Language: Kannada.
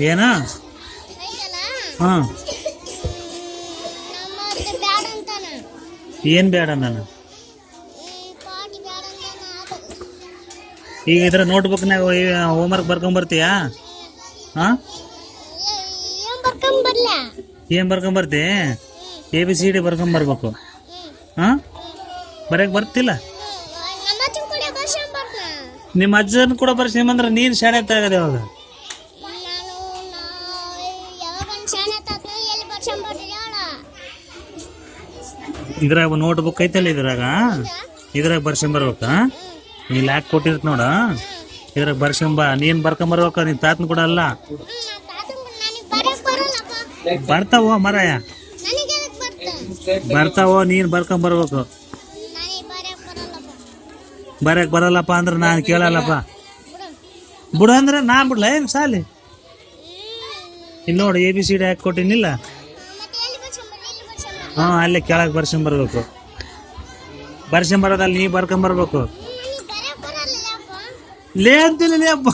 ಏನ ಐತಲ್ಲ ಹಾಂ ನಮ್ಮತ್ತೆ ಬ್ಯಾಡ ಅಂತಾನ ಏನು ಬೇಡ ನಾನು ಪಾಟಿ ಬ್ಯಾಡ ಅಂತಾನ ಈಗ ಇದ್ರ ನೋಟ್ಬುಕ್ನಾಗ ಹೋಮ್ವರ್ಕ್ ಬರ್ಕೊಂಬರ್ತೀಯಾ ಹಾಂ ಏನ್ ಬರ್ಕೊಂಬರ್ಲ ಏನು ಬರ್ಕೊಂಬರ್ತಿ ABCD ಬರ್ಕೊಂಬರ್ಬೇಕು ಹಾಂ ಬರೆಯಕ್ಕೆ ಬರ್ತಿಲ್ಲ ನಮ್ಮತ್ತೆ ಕೂಡ ಬರ್ಸಂಬರ್ನ ನಿಮ್ಮ ಅಜ್ಜನ ಕೂಡ ಬರ್ಸಿಂಬಂದ್ರೆ ನೀನು ಶಾಣೆ ಆಗದೆ ಅವಾಗ ನಾನು ಯಾವಾಗ ಶಾನೆ ತಾತ ಎಲ್ಲಿ ಬರ್ಸಂಬರ್ಲಿ ಹೇಳ ಇದ್ರಾಗ ನೋಟ್ಬುಕ್ ಐತಲ್ಲ ಇದ್ರಾಗ ಬರ್ಸ್ಕೊಂಬರ್ಬೇಕಾ ಇಲ್ಲಿ ಯಾಕೆ ಕೊಟ್ಟಿರ್ತ ನೋಡ ಇದ್ರಾಗ ಬರ್ಸ್ಕೊಂಬ ನೀನು ಬರ್ಕೊಂಬರ್ಬೇಕ ನಿನ್ನ ತಾತನ ಕೂಡ ಅಲ್ಲ ನನಗೆ ಬರಕ್ ಬರಲ್ಲಪ್ಪ ಬರ್ತಾವೋ ಮರಾಯ ನನಗೆ ಎದಕ್ ಬರ್ತ ಬರ್ತಾವೋ ನೀನು ಬರ್ಕೊಂಬರ್ಬೇಕು ನನಗೆ ಬರಕ್ ಬರಲ್ಲಪ್ಪ ಬರಕ್ ಬರಲ್ಲಪ್ಪ ಅಂದ್ರೆ ನಾನು ಕೇಳಲ್ಲಪ್ಪ ಬಿಡು ಬಿಡು ಅಂದ್ರೆ ನಾ ಬಿಡ್ಲ ಏನು ಸಾಲಿ ಇಲ್ಲಿ ನೋಡಿ ABCD ಹಾಕಿ ಕೊಟ್ಟಿನಿಲ್ಲ ಮತ್ತೆ ಎಲ್ಲಿ ಬರ್ಸಂಬರ್ಲಿ ಇಲ್ಲಿ ಬರ್ಸಂಬರ್ಲಿ ಹಾಂ ಅಲ್ಲೇ ಕೆಳಗೆ ಬರ್ಸ್ಕೊಂಬರ್ಬೇಕು ಬರ್ಸ್ಕೊಂಬರೋದಲ್ಲಿ ನೀ ಬರ್ಕೊಂಬರ್ಬೇಕು ನನಗೆ ಬರಕ್ ಬರಲ್ಲ ಅಪ್ಪ ಲೇ ಅಂತಿಲ್ಲ ಲೇ ಅಪ್ಪ